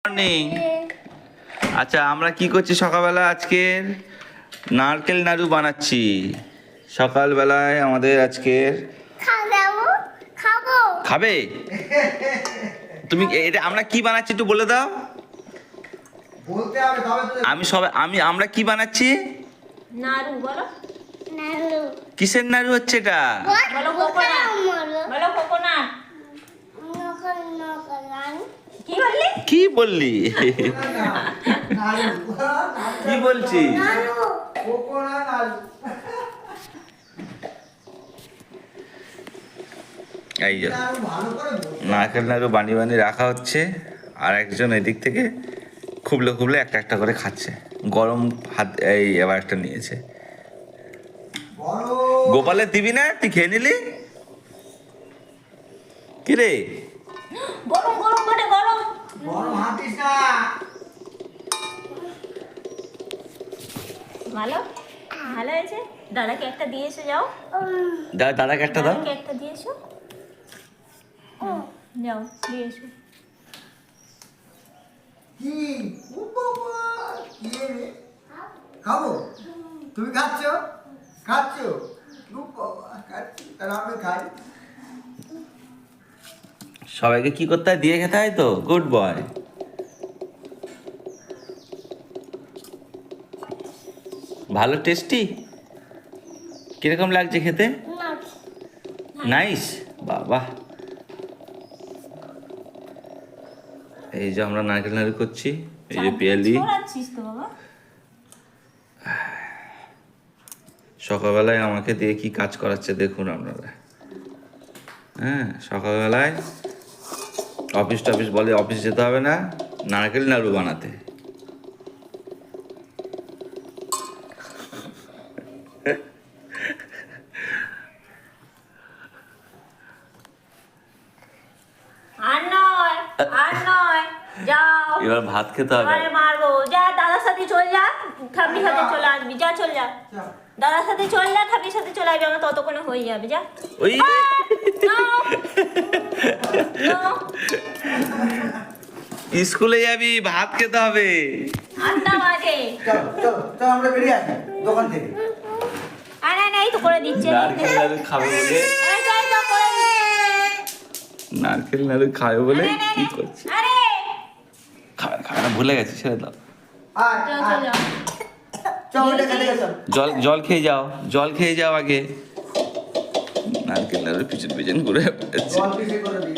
Morning. আচ্ছা, আমরা কি করছি সকালবেলা? আজকে নারকেল নাড়ু বানাচ্ছি সকালবেলায়। আমাদের আজকে খাবে তুমি? এটা আমরা কি বানাচ্ছি একটু বলে দাও। আমরা কি বানাচ্ছি? নাড়ু বলো। নাড়ু। কিসের নাড়ু হচ্ছে এটা? বলো কোকোনাট। বলো কোকোনাট। কি বললি? কি বললি? কি বলছি? এই যে নারকেল নাড়ু বানিয়ে বানিয়ে রাখা হচ্ছে, আর একজন এদিক থেকে খুবলে খুবলে একটা একটা করে খাচ্ছে। গরম হাত এই এবার একটা নিয়েছে। গোপালের দিবি না? তুই খেয়ে নিলি কি রে? গরম গরম বটে, গরম। ভালো ভালো হয়েছে। দাদাকে একটা দিয়ে এসো, যাও। দাদাকে একটা দাও। দাদাকে একটা দিয়ে এসো, যাও দিয়ে এসো। খাবো? তুমি খাচ্ছ? খাচ্ছ? তাহলে আমি খাই। সবাইকে কি করতে হয়? দিয়ে খেতে হয় তো। Good boy. ভালো টেস্টি। কিরকম লাগছে খেতে? নাইস। বাবা, এই যে আমরা নারকেল নাড়ু করছি। এই যে পিয়ালি ছড়াচ্ছিস তো বাবা। সকালবেলায় আমাকে দিয়ে কি কাজ করাচ্ছে দেখুন আপনারা। হ্যাঁ, সকালবেলায় অফিস টফিস বলে অফিস যেতে হবে না, নারকেল নাড়ু বানাতে। আর নয়, আর নয়, যাও। এবার ভাত খেতে হবে। আরে মারবো। যা দাদার সাথে চল, যা ঠাম্মির সাথে চলে আসবি। যা চল যা, দাদার সাথে চল, যা ঠাম্মির সাথে চলে আসবি। আমার ততক্ষণে হয়ে যাবে। যা। ওই স্কুলে যাবি, ভাত খেতে হবে। 8টা বাজে। চল আমরা বেরিয়ে আসি দোকান থেকে। আরে এই তো করে দিচ্ছে। নারকেল নাড়ু খাবে বলে, এই তো করে দিচ্ছে। নারকেল নাড়ু খাবে বলে কি করছে? আরে খাবে খাবে না, ভুলে গেছি, ছেড়ে দাও। আয়, চল আয়। চল। চল ওটা খেতে গেছো। জল খেয়ে যাও, জল খেয়ে যাও আগে। নারকেল নাড়ুর পিছন পিছন ঘুরে বেড়াচ্ছে। জল পিছিয়ে করে দিই।